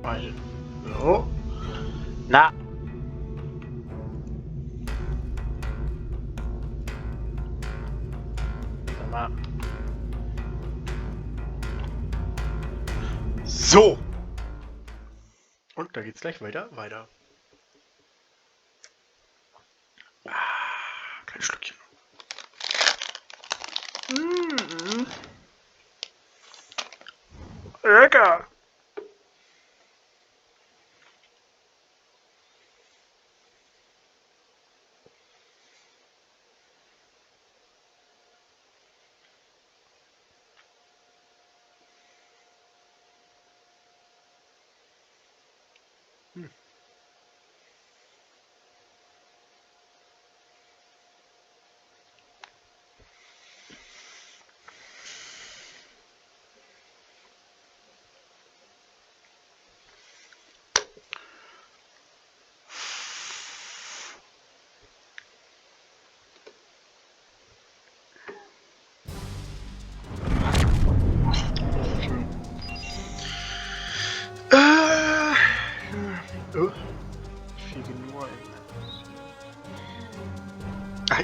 Weil. So. Na. Sag mal. So. Und da geht's gleich weiter. Kein Stückchen. Lecker.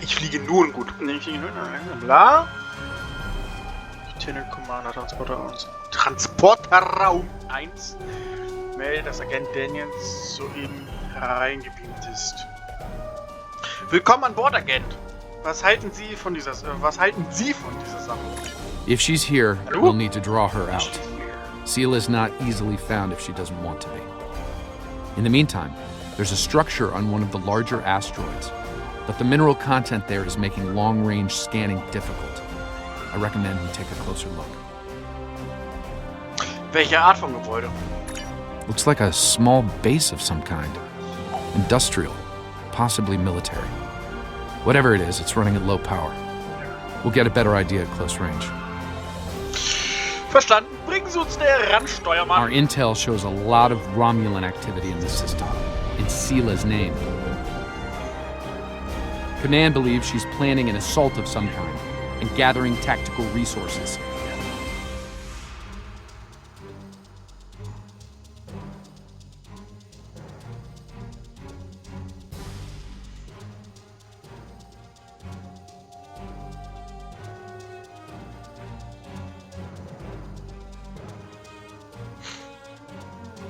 Ich fliege nun gut. Ich fliege nun. Bla. Lieutenant Commander Transporterraum 1. Meldet, dass Agent Daniels soeben hereingebeamt ist. Willkommen an Bord, Agent. Was halten Sie von dieser Sache? If she's here, we'll need to draw her out. Seal is not easily found if she doesn't want to be. In the meantime, there's a structure on one of the larger asteroids, but the mineral content there is making long-range scanning difficult. I recommend we take a closer look. Welche Art von Gebäude? Looks like a small base of some kind. Industrial, possibly military. Whatever it is, it's running at low power. We'll get a better idea at close range. Verstanden. Bringen Sie uns näher ran, Steuermann. Our intel shows a lot of Romulan activity in the system, in Seela's name. Command believes she's planning an assault of some kind and gathering tactical resources.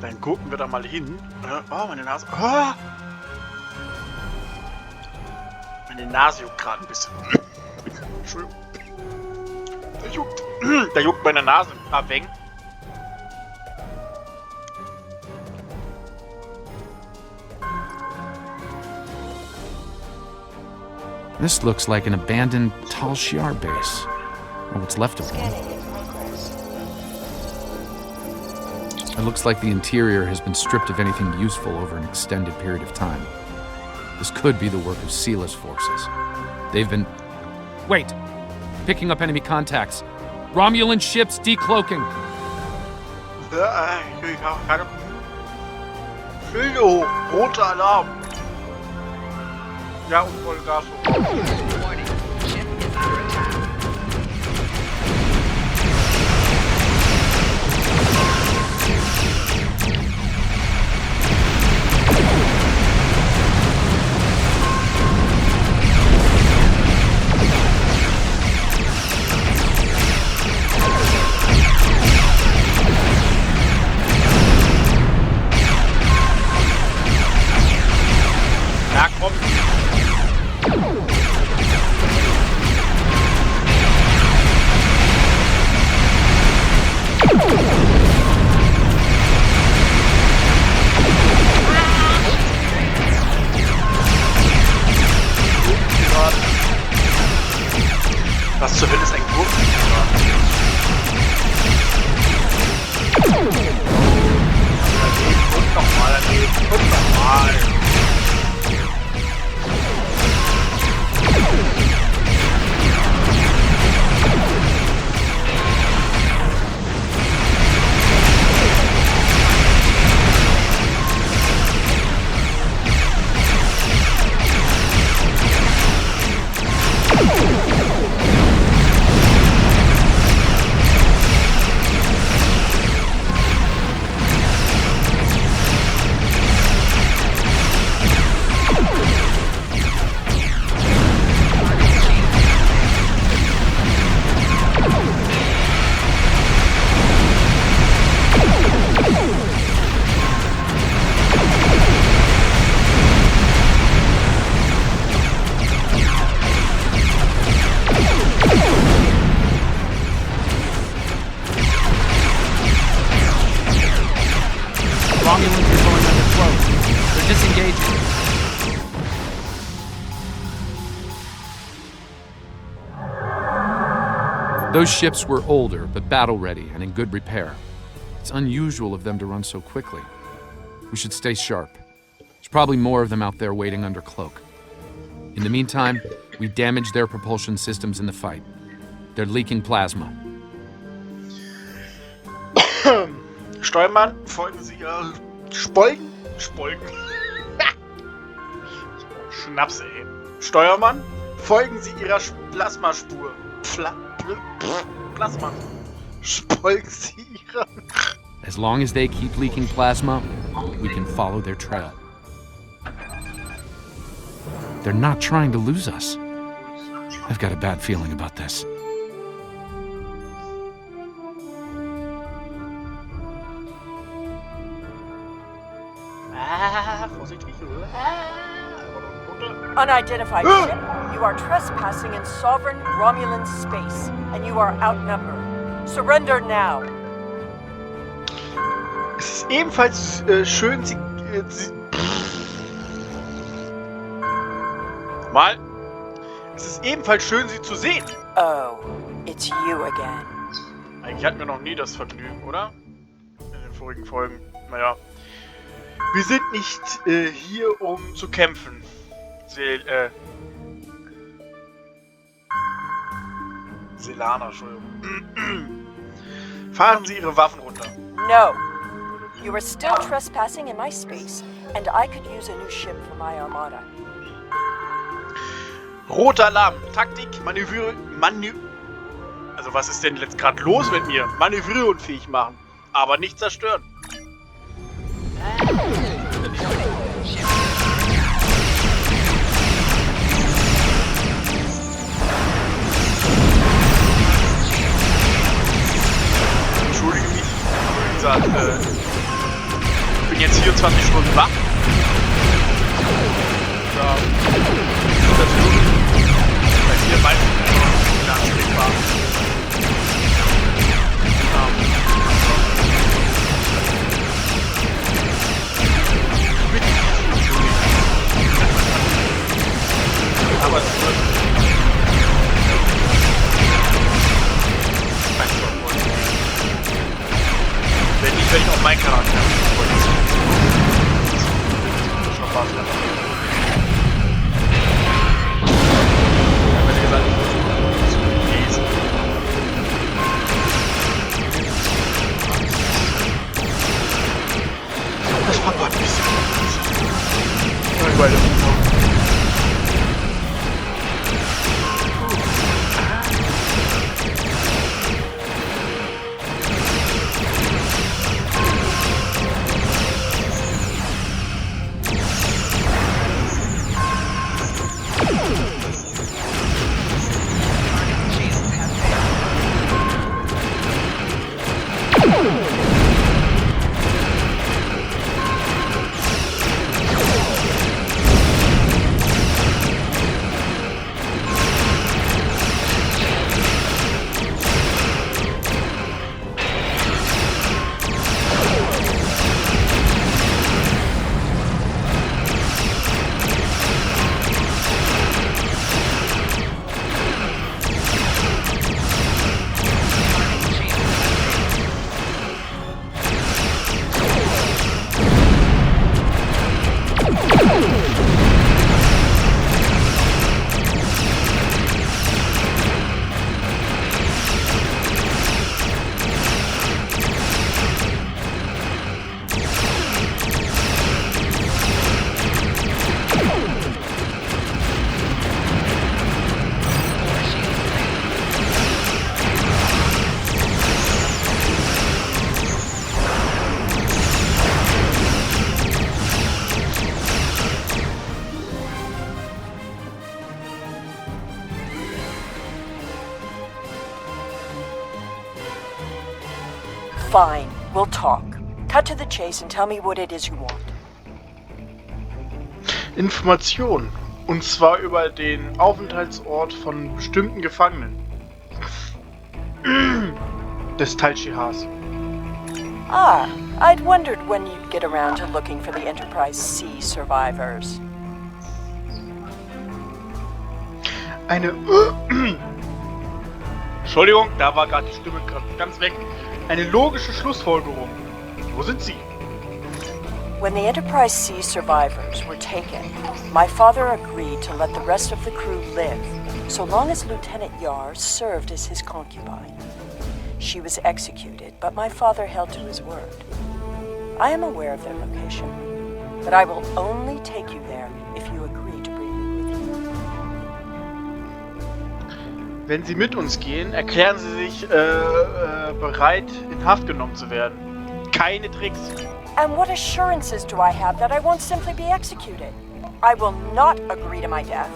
Dann gucken wir da mal hin. Oh, meine Nase. Oh! Meine Nase juckt gerade ein bisschen. Entschuldigung. Da juckt meine Nase ein wenig. This looks like an abandoned Tal Shiar base, or what's left of one. It looks like the interior has been stripped of anything useful over an extended period of time. This could be the work of Seela's forces. They've been... Wait! Picking up enemy contacts. Romulan ships decloaking. Schilde hoch. Roter Alarm. Ja, und Vollgas hoch. Warning. Ship is under attack. Ja, komm. Those ships were older, but battle-ready and in good repair. It's unusual of them to run so quickly. We should stay sharp. There's probably more of them out there waiting under cloak. In the meantime, we damage their propulsion systems in the fight. They're leaking plasma. Steuermann, folgen Sie Ihrer Spolken? Schnaps, ey. Steuermann, folgen Sie Ihrer Plasmaspur. Plasma. Folgen Sie Ihrer... As long as they keep leaking plasma, we can follow their trail. They're not trying to lose us. I've got a bad feeling about this. Vorsichtig. Unidentified ship, you are trespassing in sovereign Romulan space, and you are outnumbered. Surrender now. Es ist ebenfalls schön, Es ist ebenfalls schön, Sie zu sehen. Oh, it's you again. Eigentlich hatten wir noch nie das Vergnügen, oder? In den vorigen Folgen. Naja. Wir sind nicht hier, um zu kämpfen. Selana, Entschuldigung. Fahren Sie Ihre Waffen runter. No. You are still trespassing in my space, and I could use a new ship for my armada. Roter Alarm. Taktik, Also was ist denn jetzt gerade los mit mir? Manövrierunfähig machen, aber nicht zerstören. Entschuldige mich, aber wie gesagt, ich bin jetzt 24 Stunden wach. Ja, bei mir weiß ich nicht, ganz ansprechbar. Aber es wird. Wenn nicht, werde ich auch meinen Charakter. Schon was, ja. Aber wie gesagt, ich muss zu lesen. Das war Gott, ein bisschen. Weiter. Fine, we'll talk. Cut to the chase and tell me what it is you want. Informationen. Und zwar über den Aufenthaltsort von bestimmten Gefangenen. Des Talchihas. Ah, I'd wondered when you'd get around to looking for the Enterprise C survivors. Entschuldigung, da war gerade die Stimme ganz weg. Eine logische Schlussfolgerung. Wo sind sie? When the Enterprise C survivors were taken, my father agreed to let the rest of the crew live, so long as Lieutenant Yar served as his concubine. She was executed, but my father held to his word. I am aware of their location, but I will only take you there if you agree to bring me with you. Wenn Sie mit uns gehen, erklären Sie sich bereit, in Haft genommen zu werden. Keine Tricks. And what assurances do I have that I won't simply be executed? I will not agree to my death.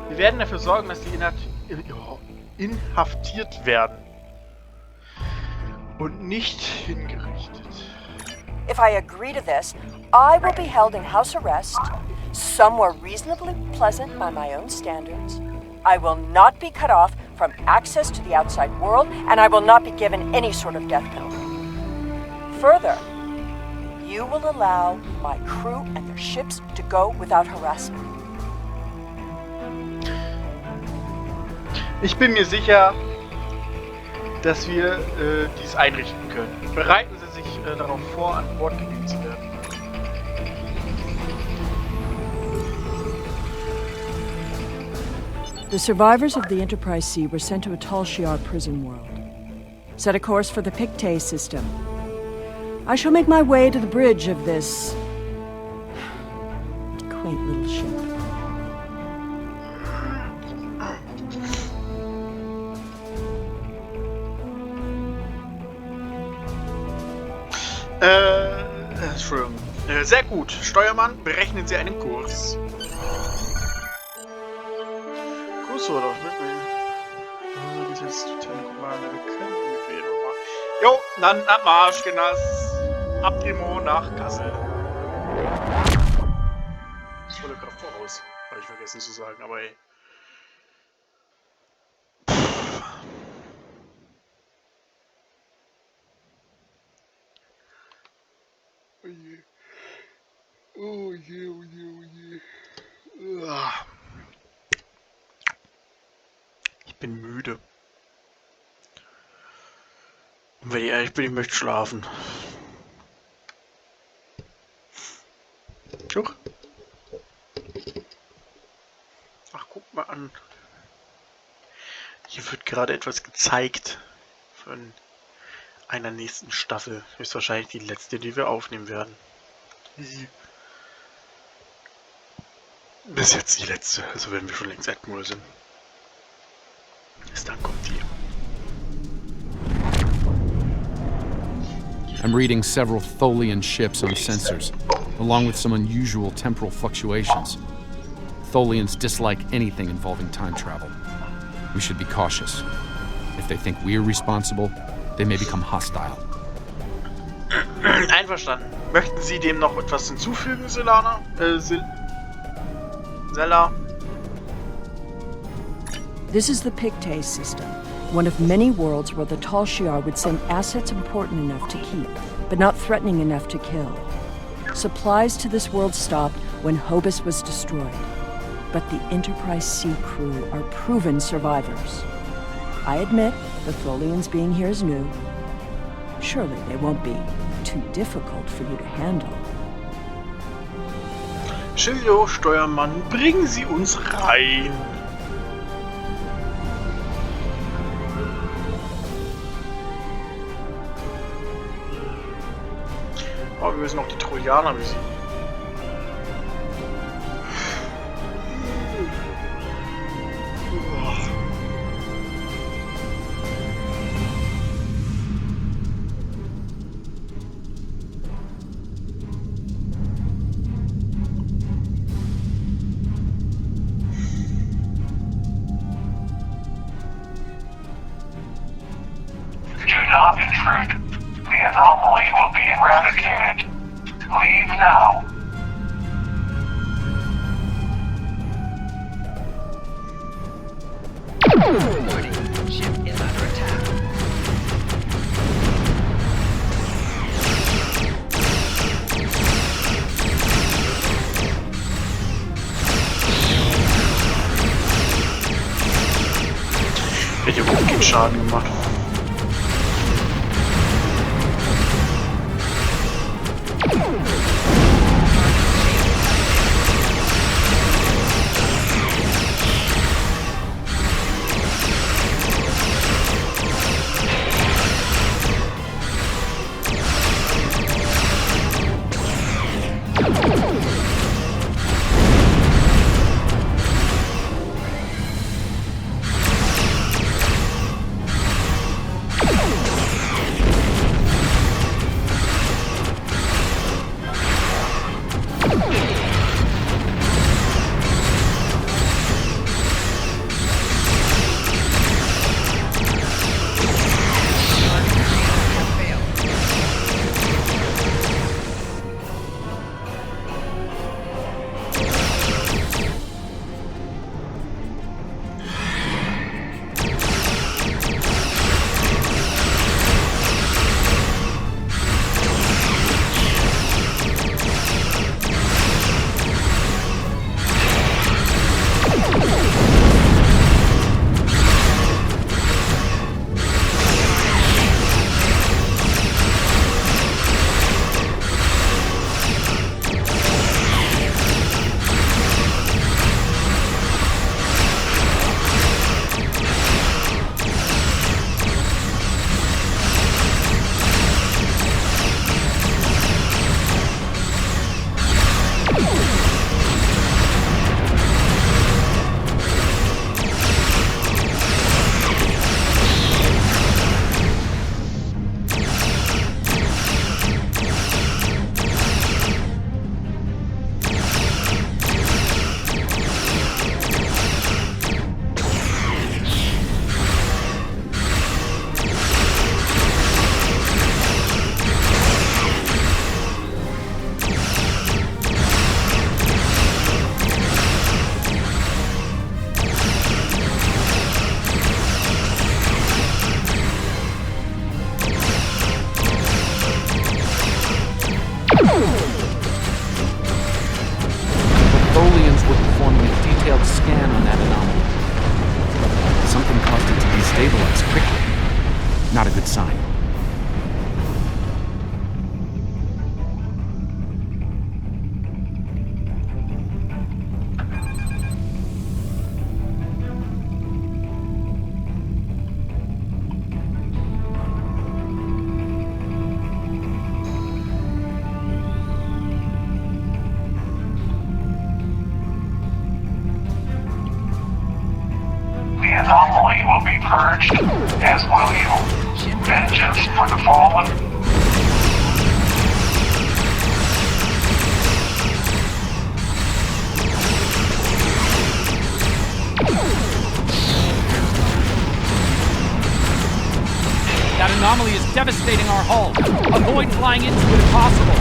Wir werden dafür sorgen, dass Sie inhaftiert werden. Und nicht hingerichtet. If I agree to this, I will be held in house arrest, somewhere reasonably pleasant by my own standards. I will not be cut off from access to the outside world, and I will not be given any sort of death penalty. Further, you will allow my crew and their ships to go without harassment. Ich bin mir sicher, dass wir dies einrichten können. Bereiten Sie sich darauf vor, an Bord gegeben zu werden. The survivors of the Enterprise C were sent to a Tal Shiar prison world. Set a course for the Pictet system. I shall make my way to the bridge of this quaint little ship. Entschuldigung. Sehr gut. Steuermann, berechnen Sie einen Kurs. Kurs oder was mitnehmen? Jo, dann ab Marsch, Genass. Ab Demo nach Kassel. Ich wollte gerade voraus. Habe ich vergessen zu sagen, aber ey. Oh je. Oh je, oh je, oh je. Ich bin müde. Und wenn ich ehrlich bin, ich möchte schlafen. Tschuk. Ach, guck mal an. Hier wird gerade etwas gezeigt von einer nächsten Staffel. Höchstwahrscheinlich die letzte, die wir aufnehmen werden. Bis jetzt die letzte, also wenn wir schon längst Admiral sind. Bis dann kommt die. I'm reading several Tholian ships on sensors, along with some unusual temporal fluctuations. Tholians dislike anything involving time travel. We should be cautious. If they think we're responsible, they may become hostile. Einverstanden. Möchten Sie dem noch etwas hinzufügen, Selana? Sella? This is the Pictet system, one of many worlds where the Tal Shiar would send assets important enough to keep, but not threatening enough to kill. Supplies to this world stopped when Hobus was destroyed, but the Enterprise C crew are proven survivors. I admit the Tholians being here is new. Surely they won't be too difficult for you to handle. Schildo, Steuermann, bringen Sie uns rein. Oh, wir müssen auch die Trojaner besiegen. Do not intrude. The anomaly will be eradicated. Leave now. Warning, ship is under attack. Schaden gemacht. Not a good sign. The anomaly will be purged, as will you. Vengeance for the fallen. That anomaly is devastating our hull. Avoid flying into it if possible.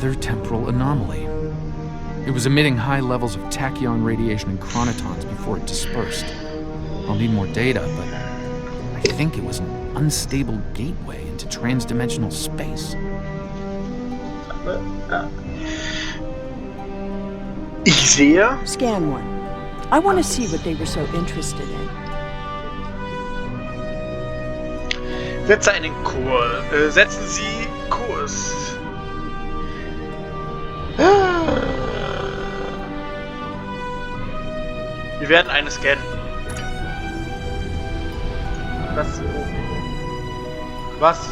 another temporal anomaly. It was emitting high levels of tachyon radiation and chronotons before it dispersed. I'll need more data, but I think it was an unstable gateway into transdimensional space. Ich sehe. Scan one. I want to see what they were so interested in. Setzen Sie Kurs. Wir werden eine scannen. Was? Was?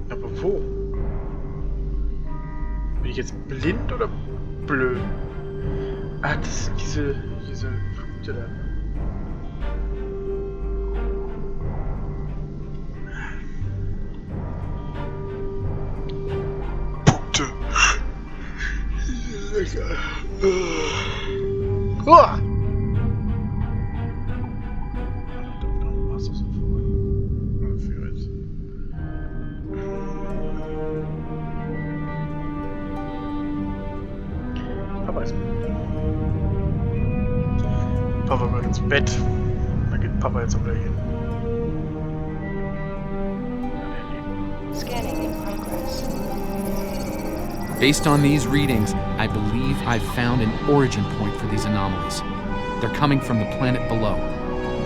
Aber wo? Bin ich jetzt blind oder blöd? Ah, das sind diese Punkte da. Punkte. Uah! Papa wird ins Bett. Da geht Papa jetzt auch gleich hin. Scanning in progress. Based on these readings, I believe I've found an origin point for these anomalies. They're coming from the planet below.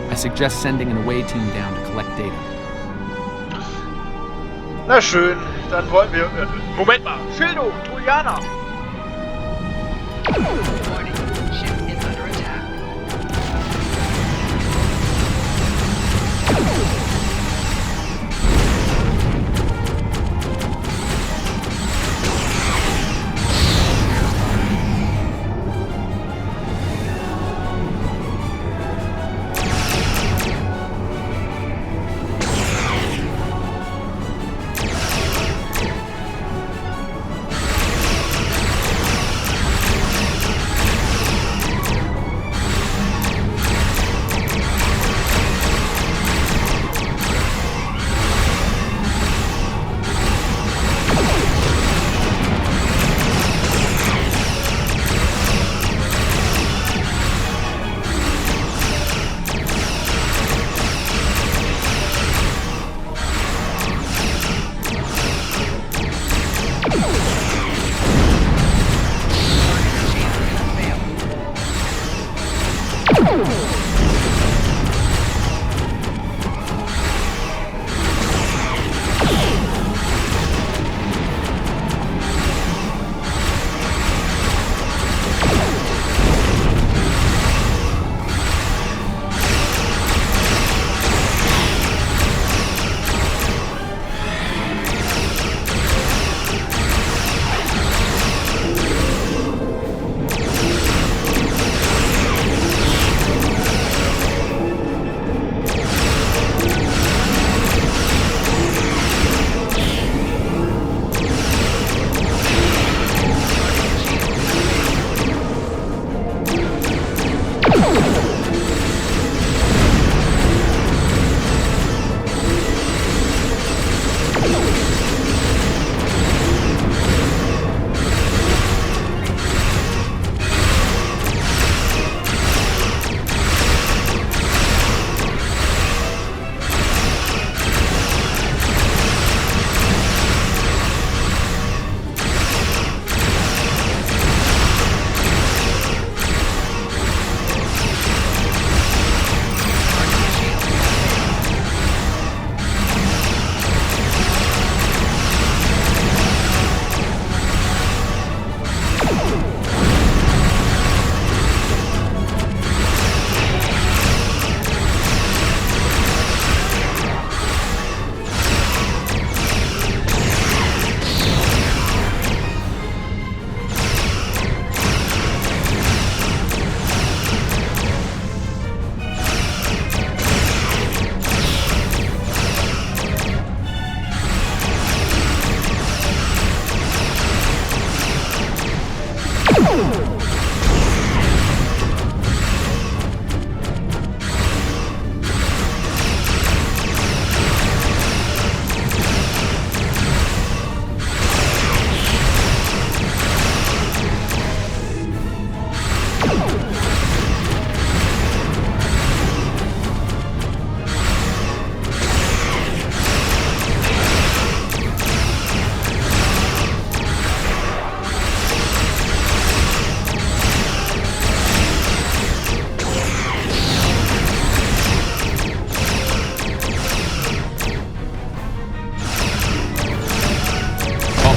I suggest sending an away team down to collect data. Na schön, dann wollen wir... Moment mal, Schildo, Trojaner! Warning, ship is under attack.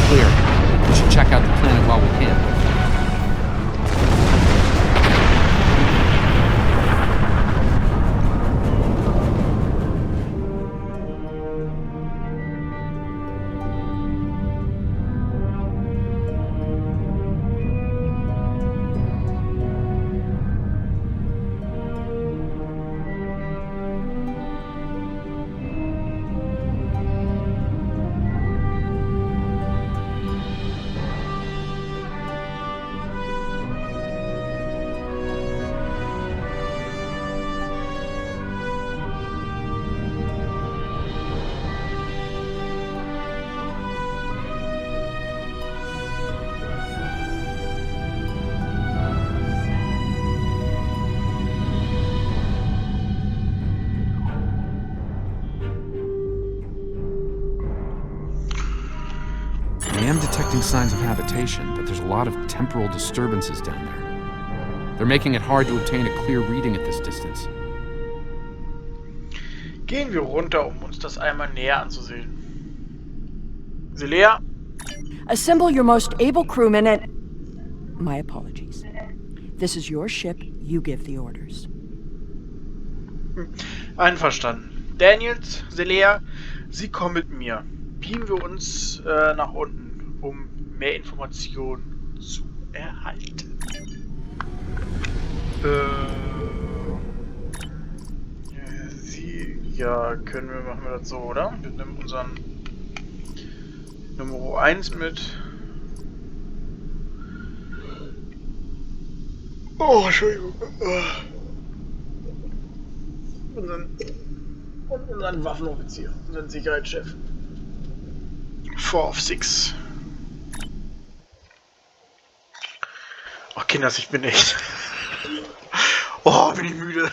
clear. We should check out the planet while we can. I am detecting signs of habitation, but there's a lot of temporal disturbances down there. They're making it hard to obtain a clear reading at this distance. Gehen wir runter, um uns das einmal näher anzusehen. Silea? Assemble your most able crewmen and... My apologies. This is your ship. You give the orders. Einverstanden. Daniels, Silea, Sie kommen mit mir. Beamen wir uns nach unten, um mehr Informationen zu erhalten. Ja, machen wir das so, oder? Wir nehmen unseren Nummer 1 mit. Oh, Entschuldigung. Unseren Waffenoffizier, unseren Sicherheitschef. 4 of 6. Oh, Kinders, ich bin echt... Oh, bin ich müde.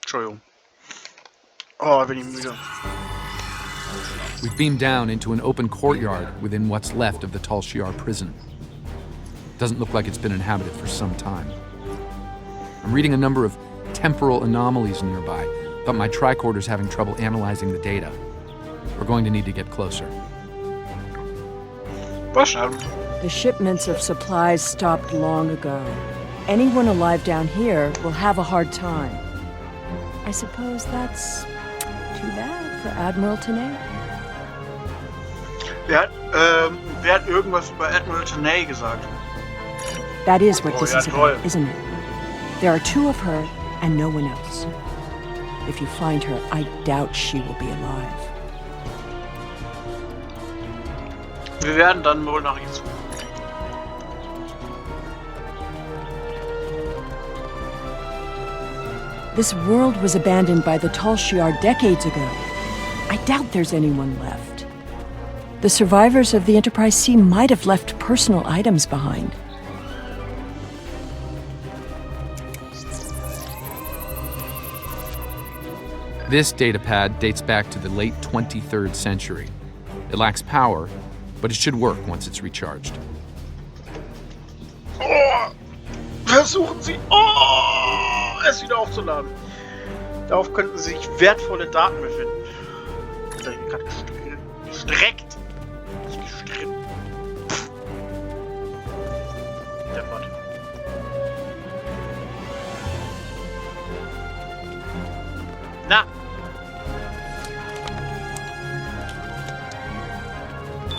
Entschuldigung. Oh, bin ich müde. We've beamed down into an open courtyard within what's left of the Tal Shiar prison. Doesn't look like it's been inhabited for some time. I'm reading a number of temporal anomalies nearby, but my tricorder's having trouble analyzing the data. We're going to need to get closer. The shipments of supplies stopped long ago. Anyone alive down here will have a hard time. I suppose that's too bad for Admiral Tanay. Wer hat irgendwas über Admiral Tanay gesagt? That is what this ja, is about, isn't it? There are 2 of her and no one else. If you find her, I doubt she will be alive. Wir werden dann wohl nach ihr suchen. This world was abandoned by the Tal Shiar decades ago. I doubt there's anyone left. The survivors of the Enterprise C might have left personal items behind. This datapad dates back to the late 23rd century. It lacks power, but it should work once it's recharged. Oh, versuchen Sie, es wieder aufzuladen. Darauf könnten sich wertvolle Daten befinden. Da ich gerade gestreckt. Nicht gestritten. Deppert. Na!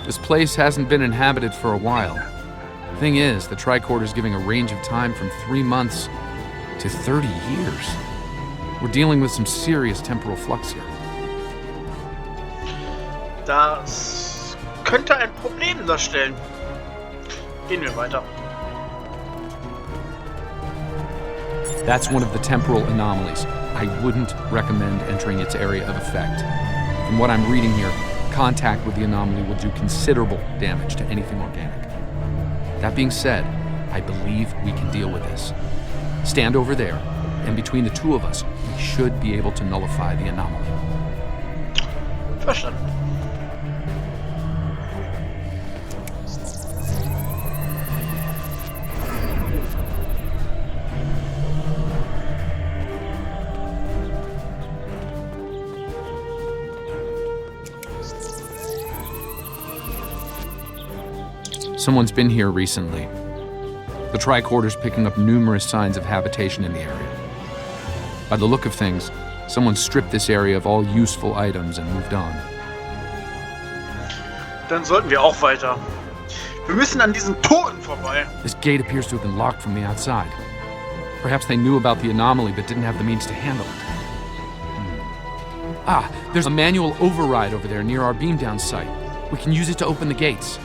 This place hasn't been inhabited for a while. Thing is, the tricorder's giving a range of time from 3 months to 30 years. We're dealing with some serious temporal flux here. Das könnte ein Problem darstellen. Gehen wir weiter. That's one of the temporal anomalies. I wouldn't recommend entering its area of effect. From what I'm reading here, contact with the anomaly will do considerable damage to anything organic. That being said, I believe we can deal with this. Stand over there, and between the 2 of us, we should be able to nullify the anomaly. Verstanden. Someone's been here recently. The tricorder's picking up numerous signs of habitation in the area. By the look of things, someone stripped this area of all useful items and moved on. Dann sollten wir auch weiter. Wir müssen an diesen Toten vorbei. This gate appears to have been locked from the outside. Perhaps they knew about the anomaly but didn't have the means to handle it. Ah, there's a manual override over there near our beam-down site. We can use it to open the gates.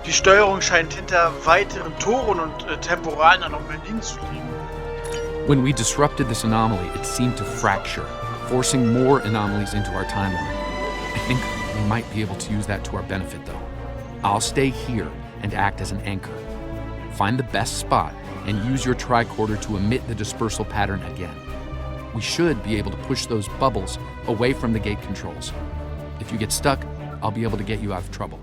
Die Steuerung scheint hinter weiteren Toren und temporalen Anomalien zu liegen. When we disrupted this anomaly, it seemed to fracture, forcing more anomalies into our timeline. I think we might be able to use that to our benefit, though. I'll stay here and act as an anchor. Find the best spot and use your tricorder to emit the dispersal pattern again. We should be able to push those bubbles away from the gate controls. If you get stuck, I'll be able to get you out of trouble.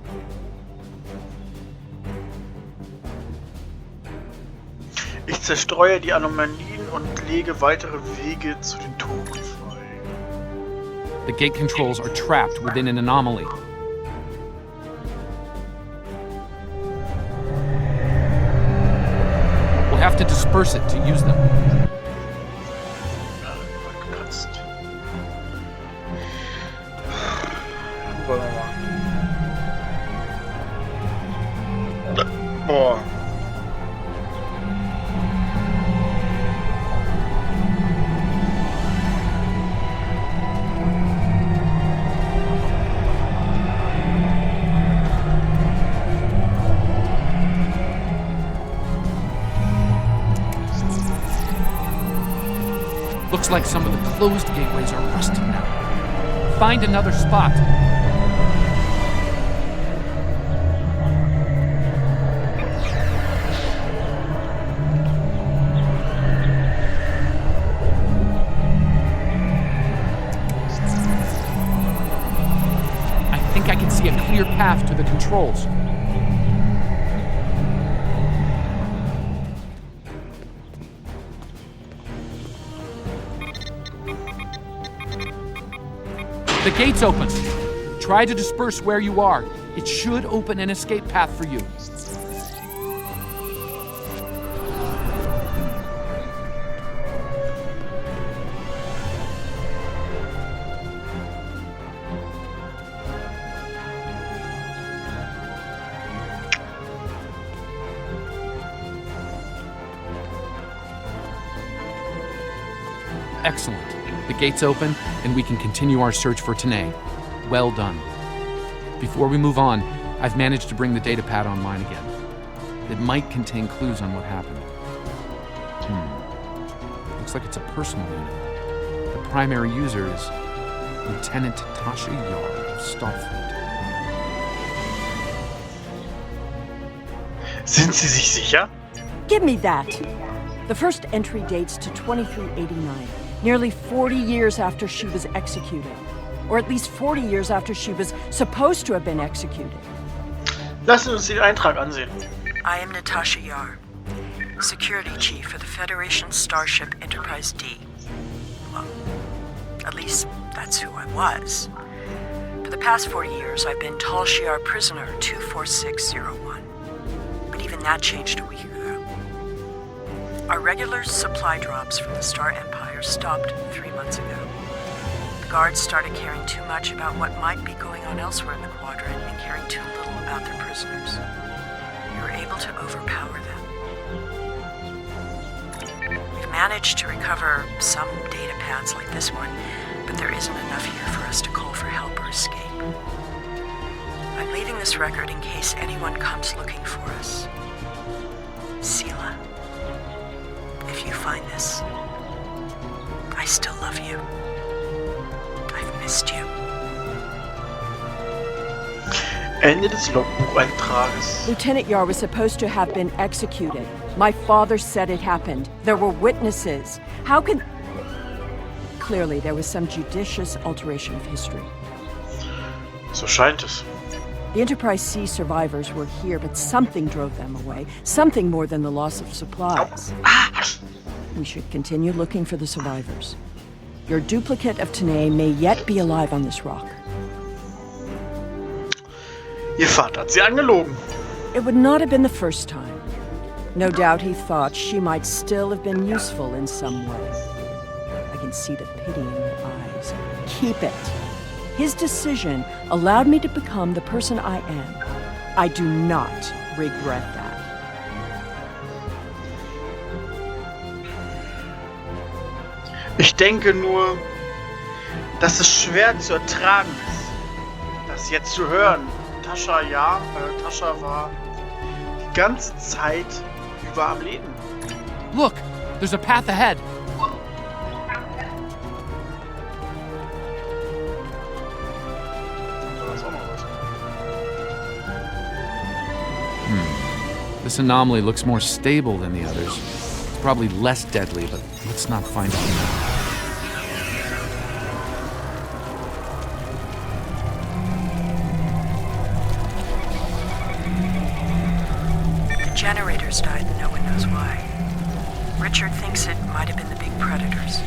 Ich zerstreue die Anomalien und lege weitere Wege zu den Toren frei. The gate controls are trapped within an anomaly. We'll have to disperse it to use them. Gekratzt. Wollen wir mal. Boah. Looks like some of the closed gateways are rusted now. Find another spot. I think I can see a clear path to the controls. The gate's open. Try to disperse where you are. It should open an escape path for you. Excellent. The gate's open, and we can continue our search for Tanae. Well done. Before we move on, I've managed to bring the datapad online again. It might contain clues on what happened. Looks like it's a personal unit. The primary user is Lieutenant Tasha Yar of Starfleet. Sind Sie sich sicher? Give me that. The first entry dates to 2389, nearly 40 years after she was executed. Or at least 40 years after she was supposed to have been executed. Lassen Sie uns den Eintrag ansehen. I am Natasha Yar, Security Chief for the Federation Starship Enterprise D. Well, at least that's who I was. For the past 40 years, I've been Tal Shiar Prisoner 24601. But even that changed a week ago. Our regular supply drops from the Star Empire stopped 3 months ago. The guards started caring too much about what might be going on elsewhere in the quadrant and caring too little about their prisoners. We were able to overpower them. We've managed to recover some data pads like this one, but there isn't enough here for us to call for help or escape. I'm leaving this record in case anyone comes looking for us. Sela, if you find this, I still love you. I've missed you. Ende des Logbucheintrages. Lieutenant Yar was supposed to have been executed. My father said it happened. There were witnesses. How can... Clearly, there was some judicious alteration of history. So scheint es. The Enterprise C survivors were here, but something drove them away. Something more than the loss of supplies. We should continue looking for the survivors. Your duplicate of Tanae may yet be alive on this rock. Ihr Vater hat sie angelogen. It would not have been the first time. No doubt he thought she might still have been useful in some way. I can see the pity in your eyes. Keep it. His decision allowed me to become the person I am. I do not regret that. Ich denke nur, dass es schwer zu ertragen ist, das jetzt zu hören. Tascha war die ganze Zeit über am Leben. Look, there's a path ahead. Da ist auch noch was. This anomaly looks more stable than the others. It's probably less deadly, but let's not find out now. Generators died and no one knows why. Richard thinks it might have been the big predators.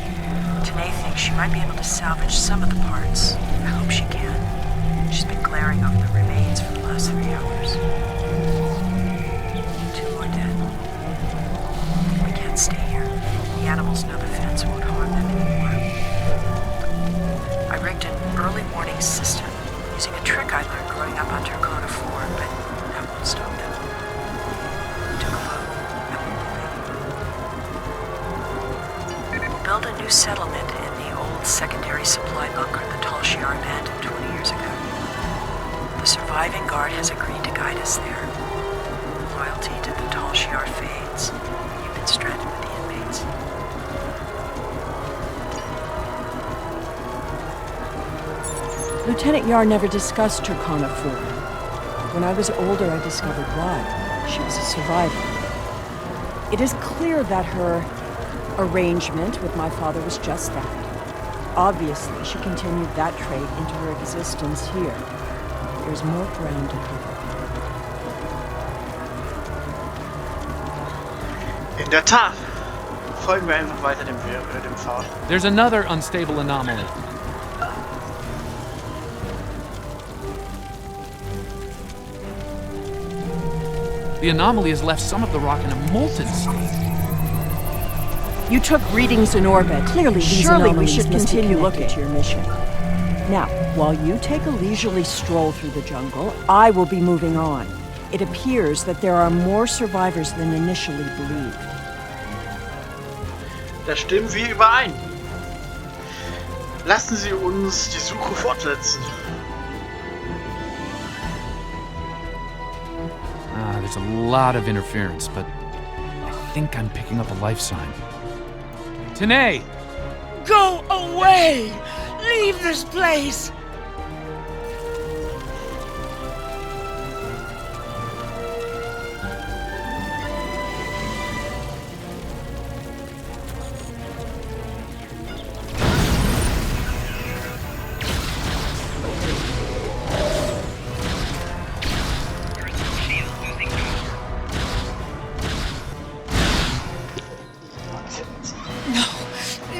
Tanae thinks she might be able to salvage some of the parts. I hope she can. She's been glaring over the remains for the last 3 hours. 2 more dead. We can't stay here. The animals know the fence won't harm them anymore. I rigged an early warning system using a trick I learned growing up on Turkana 4, but that won't stop them. Build a new settlement in the old secondary supply bunker the Tal Shiar abandoned 20 years ago. The surviving guard has agreed to guide us there. Loyalty to the Tal Shiar fades. You've been stranded with the inmates. Lieutenant Yar never discussed Turkana 4. When I was older, I discovered why. She was a survivor. It is clear that her arrangement with my father was just that. Obviously, she continued that trait into her existence here. There's more ground to cover. In der Tat. Folgen wir einfach weiter dem Pfad. There's another unstable anomaly. The anomaly has left some of the rock in a molten state. You took readings in orbit. Clearly, surely we should continue looking at your mission. Now, while you take a leisurely stroll through the jungle, I will be moving on. It appears that there are more survivors than initially believed. Da stimmen wir überein. Lassen Sie uns die Suche fortsetzen. There's a lot of interference, but I think I'm picking up a life sign. Tanae! Go away! Leave this place!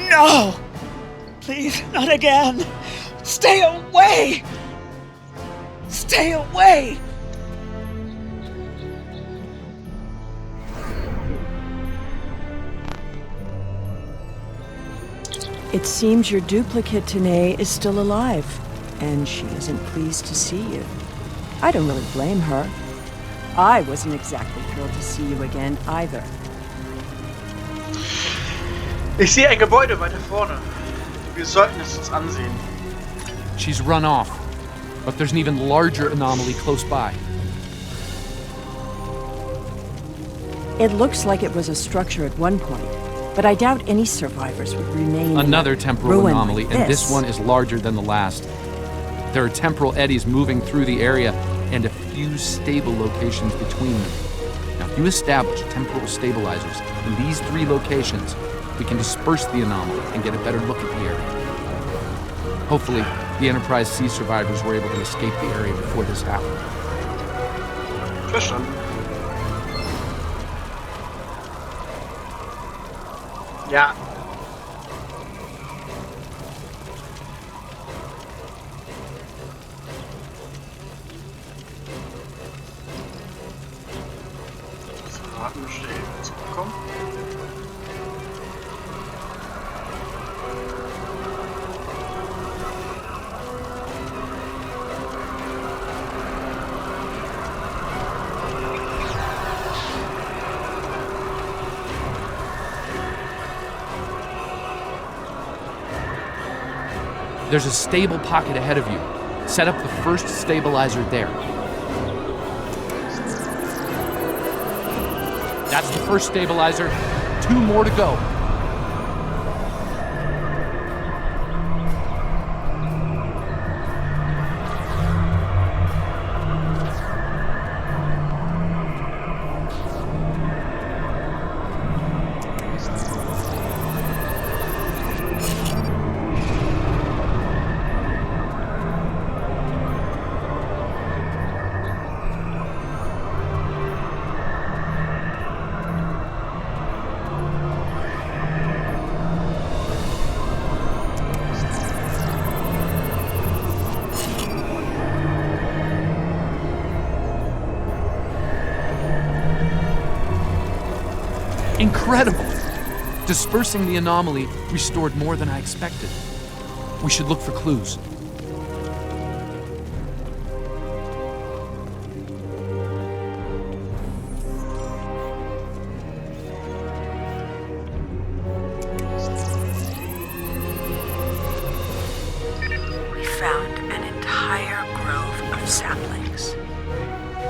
No! Please, not again! Stay away! Stay away! It seems your duplicate, Tanae, is still alive, and she isn't pleased to see you. I don't really blame her. I wasn't exactly thrilled to see you again, either. Ich sehe ein Gebäude weiter vorne. Wir sollten es uns ansehen. She's run off, but there's an even larger anomaly close by. It looks like it was a structure at one point, but I doubt any survivors would remain Another in a temporal ruin anomaly, like and this one is larger than the last. There are temporal eddies moving through the area, and a few stable locations between them. Now, if you establish temporal stabilizers in these 3 locations, we can disperse the anomaly and get a better look at the area. Hopefully, the Enterprise C survivors were able to escape the area before this happened. Verstanden. Ja. There's a stable pocket ahead of you. Set up the first stabilizer there. That's the first stabilizer. 2 more to go. Incredible! Dispersing the anomaly restored more than I expected. We should look for clues. We found an entire grove of saplings.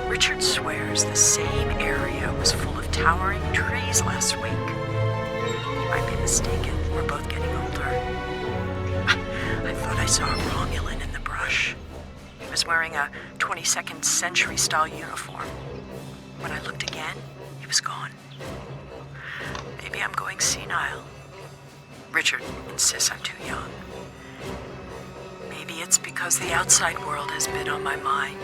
Richard swears the same area was full of towering trees last week. He might be mistaken. We're both getting older. I thought I saw a Romulan in the brush. He was wearing a 22nd century style uniform. When I looked again, he was gone. Maybe I'm going senile. Richard insists I'm too young. Maybe it's because the outside world has been on my mind.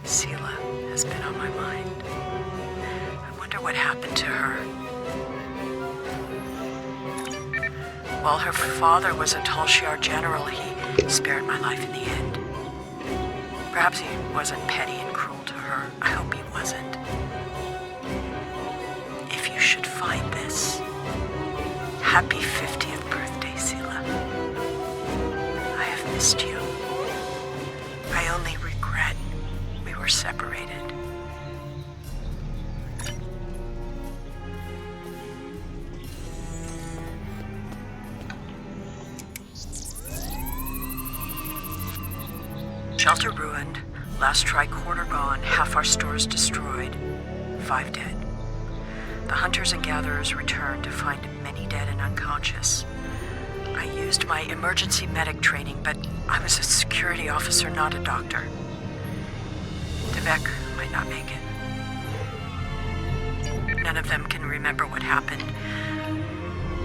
Sela has been on my mind. I wonder what happened to her. While her father was a Tal Shiar general, he spared my life in the end. Perhaps he wasn't petty and cruel to her. I hope he wasn't. If you should find this, happy 50th birthday, Sela. I have missed you. I only regret we were separated. Shelter ruined, last tricorder gone, half our stores destroyed, 5 dead. The hunters and gatherers returned to find many dead and unconscious. I used my emergency medic training, but I was a security officer, not a doctor. Tebek might not make it. None of them can remember what happened.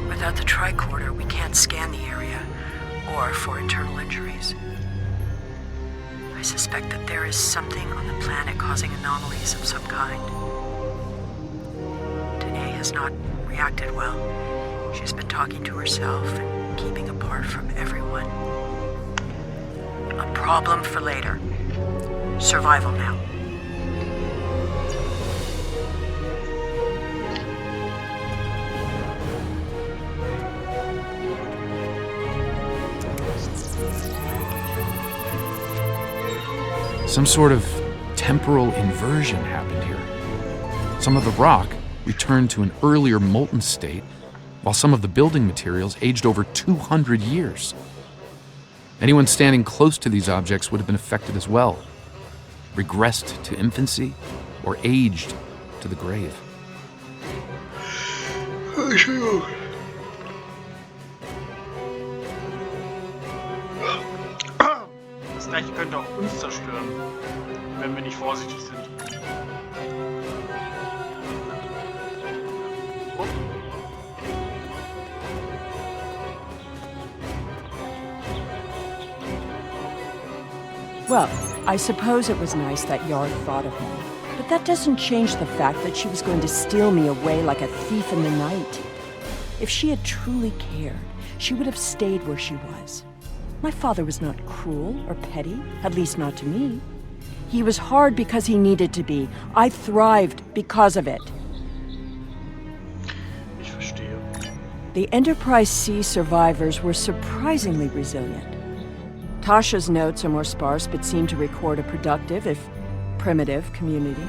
Without the tricorder, we can't scan the area, or for internal injuries. I suspect that there is something on the planet causing anomalies of some kind. Danae has not reacted well. She's been talking to herself and keeping apart from everyone. A problem for later. Survival now. Some sort of temporal inversion happened here. Some of the rock returned to an earlier molten state, while some of the building materials aged over 200 years. Anyone standing close to these objects would have been affected as well, regressed to infancy, or aged to the grave. Das gleiche könnte auch uns zerstören, wenn wir nicht vorsichtig sind. Oh. Well, I suppose it was nice that Yard thought of me. But that doesn't change the fact that she was going to steal me away like a thief in the night. If she had truly cared, she would have stayed where she was. My father was not cruel or petty, at least not to me. He was hard because he needed to be. I thrived because of it. Ich verstehe. The Enterprise C survivors were surprisingly resilient. Tasha's notes are more sparse but seem to record a productive, if primitive, community.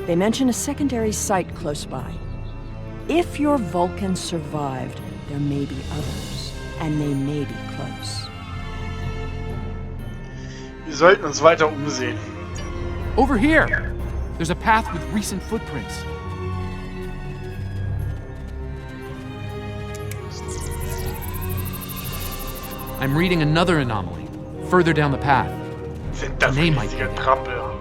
They mention a secondary site close by. If your Vulcan survived, there may be others. and they may be close. Wir sollten uns weiter umsehen. Over here! There's a path with recent footprints. I'm reading another anomaly, further down the path. Sind das Nee, mein riesige Gott. Trampel.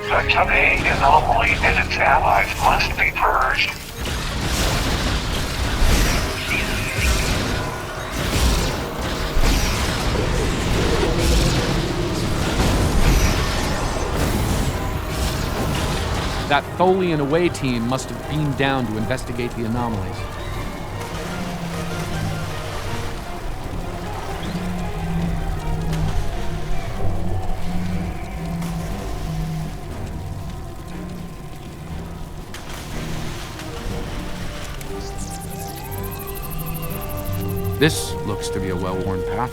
Such an anomaly and its allies must be purged. That Tholian away team must have beamed down to investigate the anomalies. This looks to be a well-worn path.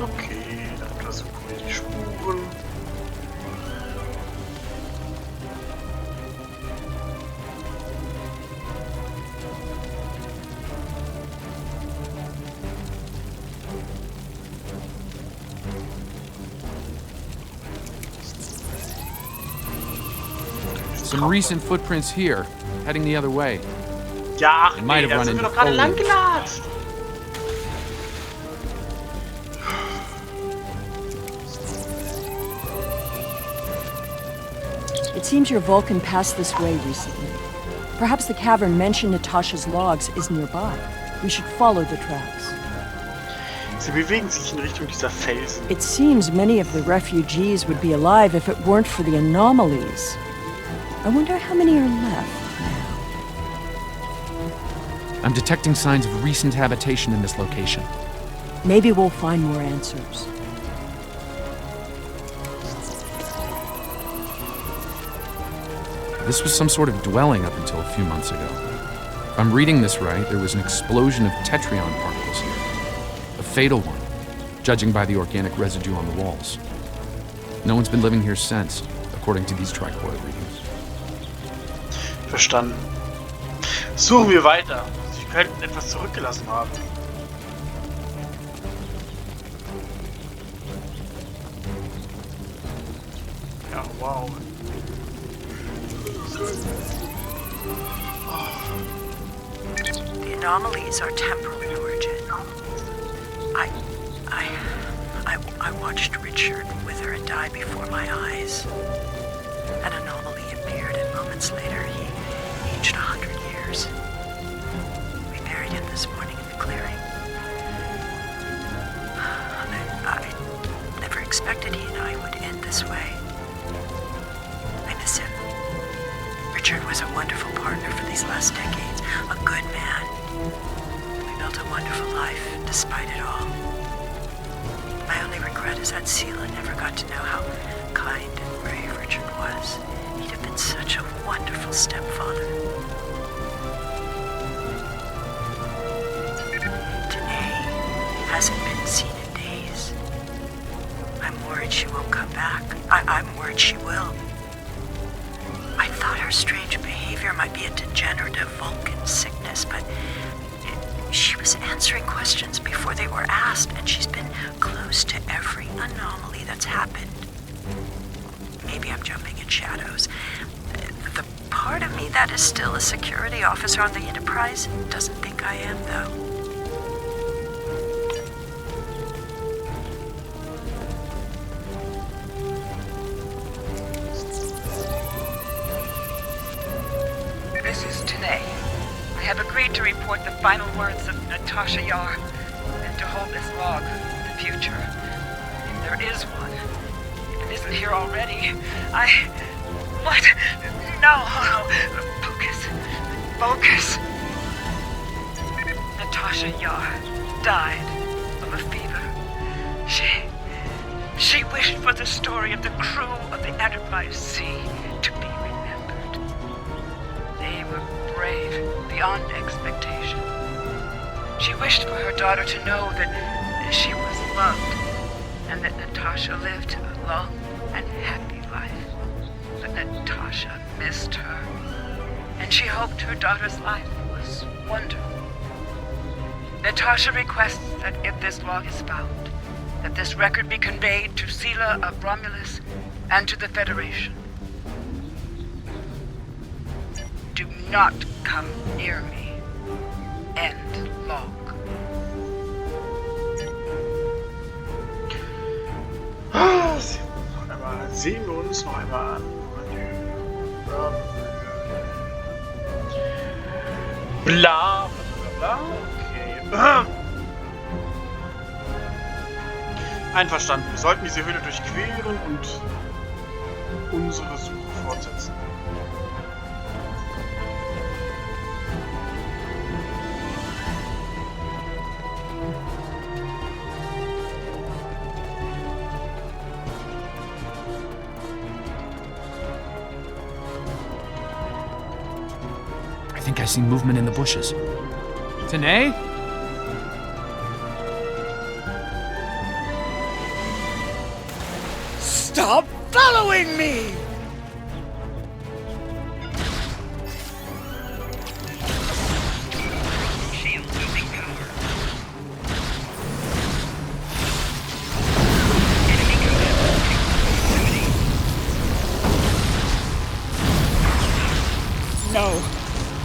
Okay, dann untersuchen wir die Spuren. Some recent footprints here, heading the other way. Ja, ach It might nee, have da run sind wir into doch gerade lang foliage. gelatscht. It seems your Vulcan passed this way recently. Perhaps the cavern mentioned Natasha's logs is nearby. We should follow the tracks. Sie bewegen sich in Richtung dieser Felsen. It seems many of the refugees would be alive if it weren't for the anomalies. I wonder how many are left. I'm detecting signs of recent habitation in this location. Maybe we'll find more answers. This was some sort of dwelling up until a few months ago. If I'm reading this right, there was an explosion of tetrion particles here. A fatal one, judging by the organic residue on the walls. No one's been living here since, according to these tricorder readings. Verstanden. Suchen wir weiter. Sie könnten etwas zurückgelassen haben. Ja, wow. The anomalies are temporal in origin. I watched Richard wither and die before my eyes. An anomaly appeared, and moments later he aged 100 years. We buried him this morning in the clearing. I never expected he and I would end this way. I miss him. Richard was a wonderful partner for these last decades, a good man. We built a wonderful life despite it all. My only regret is that Sela never got to know how kind and brave Richard was. He'd have been such a wonderful stepfather. Danae hasn't been seen in days. I'm worried she won't come back. I'm worried she will. I thought her strange behavior might be a degenerative Vulcan sickness, but she was answering questions before they were asked, and she's been close to every anomaly that's happened. Maybe I'm jumping in shadows. The part of me that is still a security officer on the Enterprise doesn't think I am, though. This is Tanae. I have agreed to report the final words of Natasha Yar and to hold this log for the future. If there is one. If it isn't here already, What? No! Focus. Natasha Yar died of a fever. She wished for the story of the crew of the Enterprise C to be remembered. They were brave beyond expectation. She wished for her daughter to know that she was loved and that Natasha lived a long and happy life. But Natasha missed her, and she hoped her daughter's life was wonderful. Natasha requests that if this log is found, that this record be conveyed to Sela of Romulus and to the Federation. Do not come near me. End log. Sehen wir uns noch einmal an. Bla bla bla. Okay. Einverstanden. Wir sollten diese Höhle durchqueren und unsere Suche fortsetzen. I think I see movement in the bushes. Tanae? Stop following me! Shield losing power. Enemy proximity. No!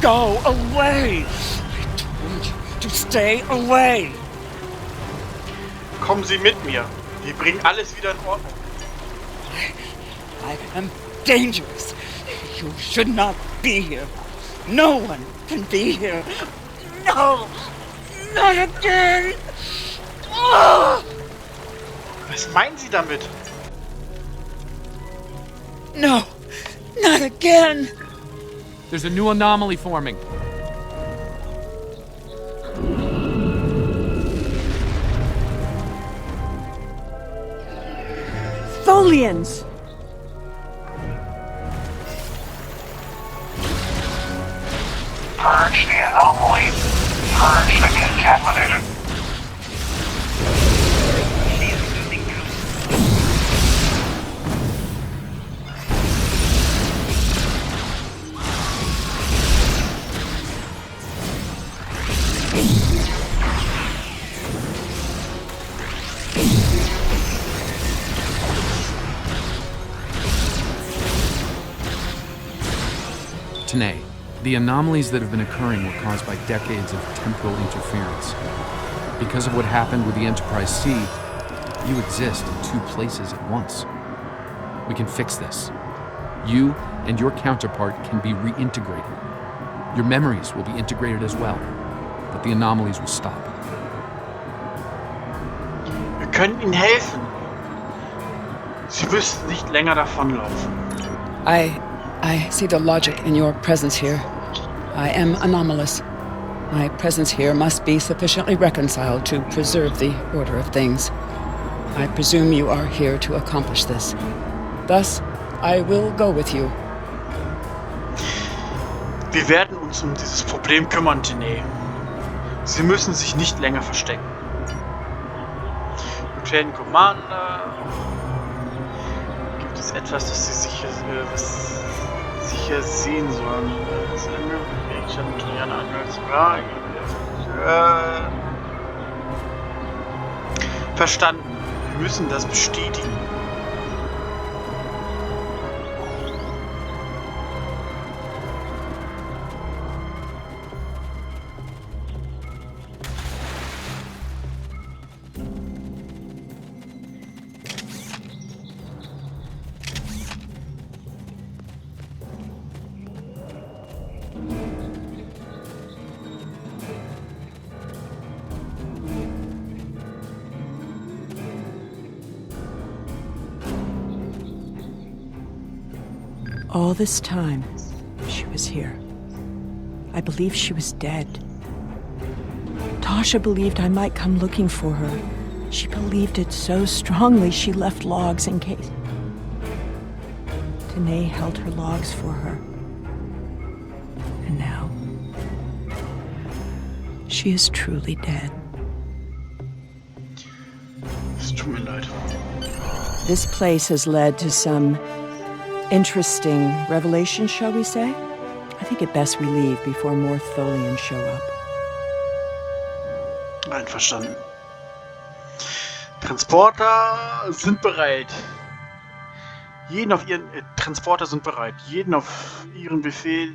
Go away! I told you to stay away! Kommen Sie mit mir. Wir bringen alles wieder in Ordnung. I am dangerous. You should not be here. No one can be here. No! Not again! Oh! Was meinen Sie damit? No! Not again! There's a new anomaly forming. Tholians! Purge the anomaly. Purge the contaminated. Shield losing power. Tanae, the anomalies that have been occurring were caused by decades of temporal interference. Because of what happened with the Enterprise C, you exist in two places at once. We can fix this. You and your counterpart can be reintegrated. Your memories will be integrated as well, but the anomalies will stop. Wir können Ihnen helfen. Sie müssen nicht länger davonlaufen. I see the logic in your presence here. I am anomalous. My presence here must be sufficiently reconciled to preserve the order of things. I presume you are here to accomplish this. Thus, I will go with you. Wir werden uns um dieses Problem kümmern, Tanae. Sie müssen sich nicht länger verstecken. Lieutenant Commander. Gibt es etwas, das Sie sicher sehen sollen? Verstanden. Wir müssen das bestätigen. All this time, she was here. I believed she was dead. Tasha believed I might come looking for her. She believed it so strongly she left logs in case. Danae held her logs for her. And now, she is truly dead. Es tut mir leid. This place has led to some interesting revelations, shall we say? I think it best we leave before more Tholians show up. Einverstanden. Transporter sind bereit. Transporter sind bereit. Jeden auf ihren Befehl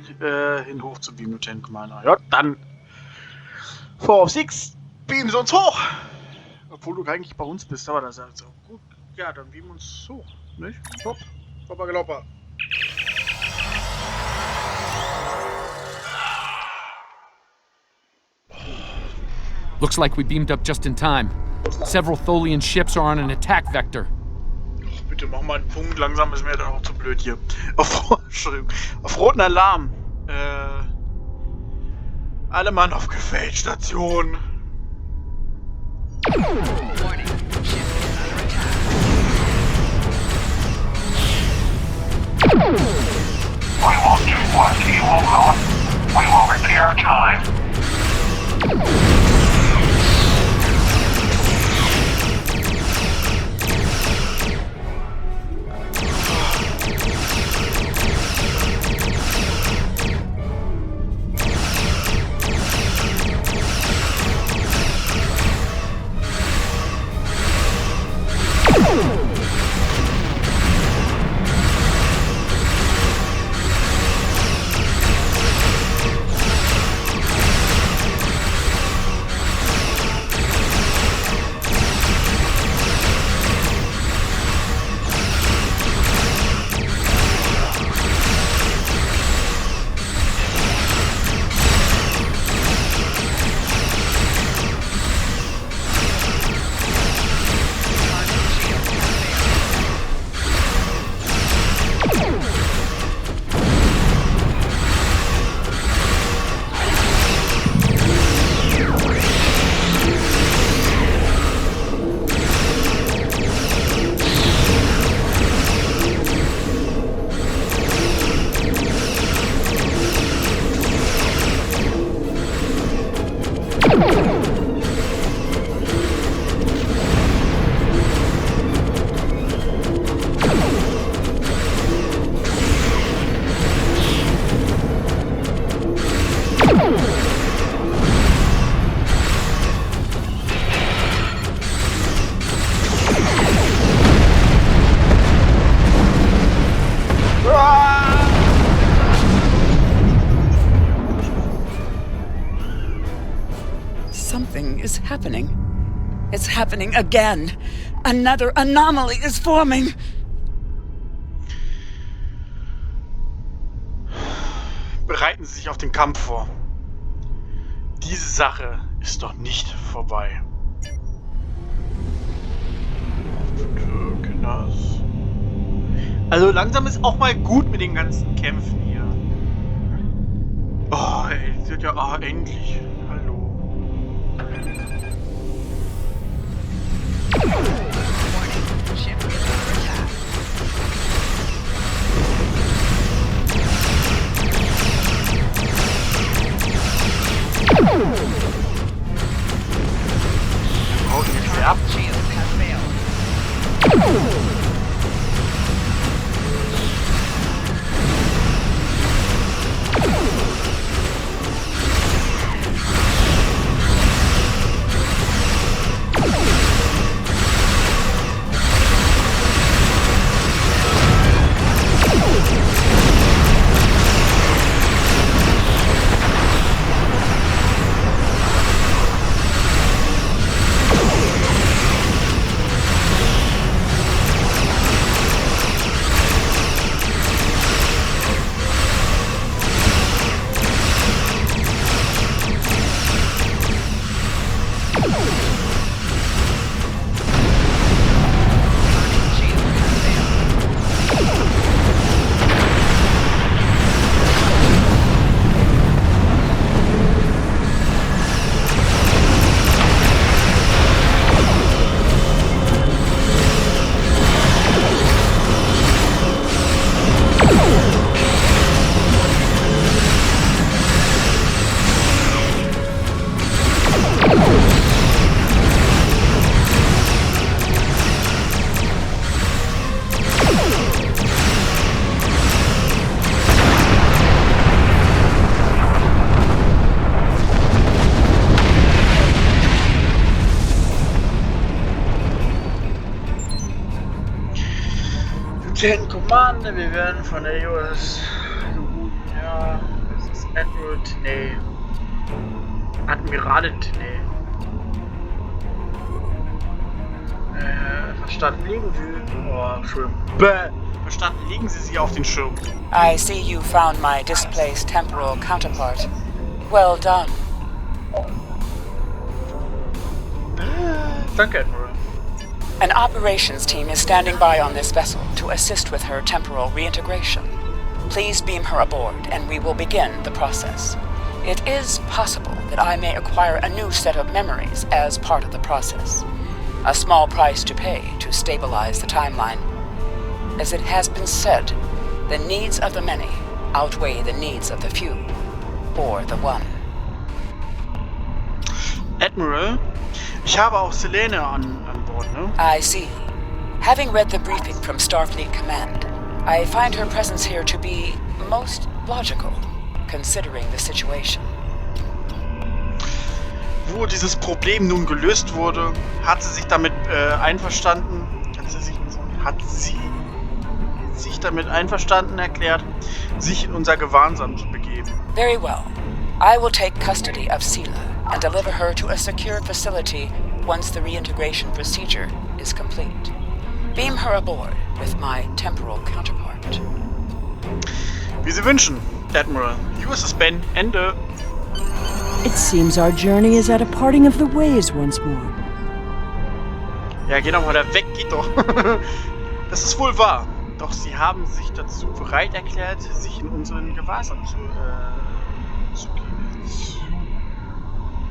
hin hoch zu beamen, Lieutenant Commander. Ja, dann 4 auf 6, beamen sie uns hoch. Obwohl du eigentlich bei uns bist, aber das ist also gut. Ja, dann beamen wir uns hoch, nicht? Top. Hoppa geloppa. Looks like we beamed up just in time. Several Tholian ships are on an attack vector. Ach, bitte mach mal einen Punkt, langsam ist mir dann auch zu blöd hier. Auf roten Alarm. Alle Mann auf Gefechtsstation. Warning. Ship is under attack. We won't do what you will want. We will repair time. Something is happening. It's happening again. Another anomaly is forming. Bereiten Sie sich auf den Kampf vor. Diese Sache ist noch nicht vorbei. Also langsam ist auch mal gut mit den ganzen Kämpfen hier. Oh, ey, das wird ja endlich. Hallo. Warning. Ship is under attack. Oh, jetzt ab. Shield has failed. Lieutenant Commander, wir werden von der US ja, das ist Admiral Tenay. Admirale Tenay. Verstanden, legen Sie. Oh, schön. Bäh. Verstanden, legen Sie sie auf den Schirm. I see you found my displaced temporal counterpart. Well done. Danke, Admiral. An operations team is standing by on this vessel to assist with her temporal reintegration. Please beam her aboard, and we will begin the process. It is possible that I may acquire a new set of memories as part of the process. A small price to pay to stabilize the timeline. As it has been said, the needs of the many outweigh the needs of the few, or the one. Admiral, ich habe auch Selene an Bord, ne? I see. Having read the briefing from Starfleet Command, I find her presence here to be most logical, considering the situation. Wo dieses Problem nun gelöst wurde, hat sie sich damit einverstanden. Hat sie sich damit einverstanden erklärt, sich in unser Gewahrsam zu begeben. Very well. I will take custody of Sela and deliver her to a secure facility once the reintegration procedure is complete. Beam her aboard with my temporal counterpart. Wie Sie wünschen, Admiral. USS Ben, Ende. It seems our journey is at a parting of the ways once more. Ja, geh doch mal da weg, geht doch. Das ist wohl wahr. Doch Sie haben sich dazu bereit erklärt, sich in unseren Gewahrsam zu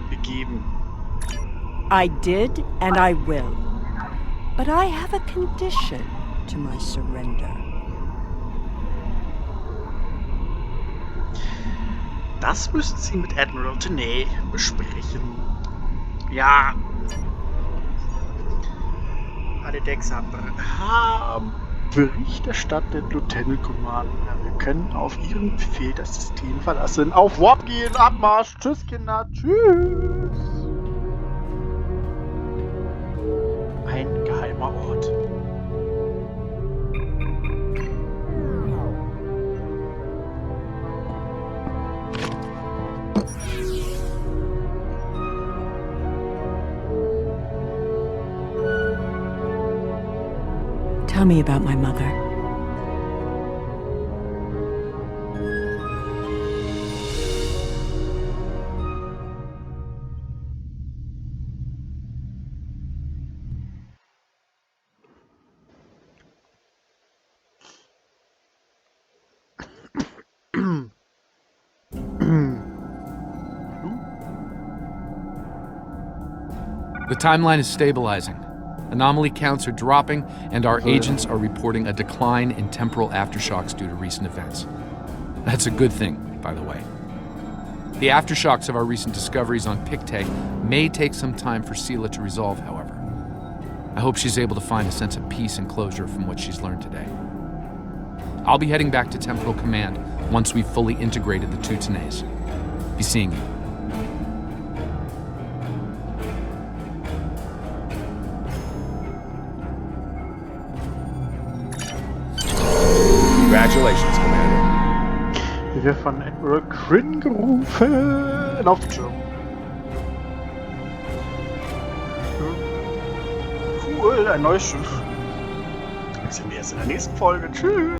begeben. I did, and I will. But I have a condition to my surrender. Das müssen Sie mit Admiral Tenay besprechen. Ja. Alle Decks haben Bericht erstattet, Lieutenant Commander. Wir können auf Ihren Befehl das System verlassen. Auf Warp gehen, Abmarsch. Tschüss, Kinder. Tschüss. Ein geheimer Ort. Tell me about my mother. The timeline is stabilizing. Anomaly counts are dropping, and our agents are reporting a decline in temporal aftershocks due to recent events. That's a good thing, by the way. The aftershocks of our recent discoveries on Pictet may take some time for Sela to resolve, however. I hope she's able to find a sense of peace and closure from what she's learned today. I'll be heading back to Temporal Command once we've fully integrated the two Tenays. Be seeing you. Congratulations, Commander. Wir werden von Admiral Quinn gerufen. Auf den Schirm. Cool, ein neues Schiff. Das sehen wir erst in der nächsten Folge. Tschüss.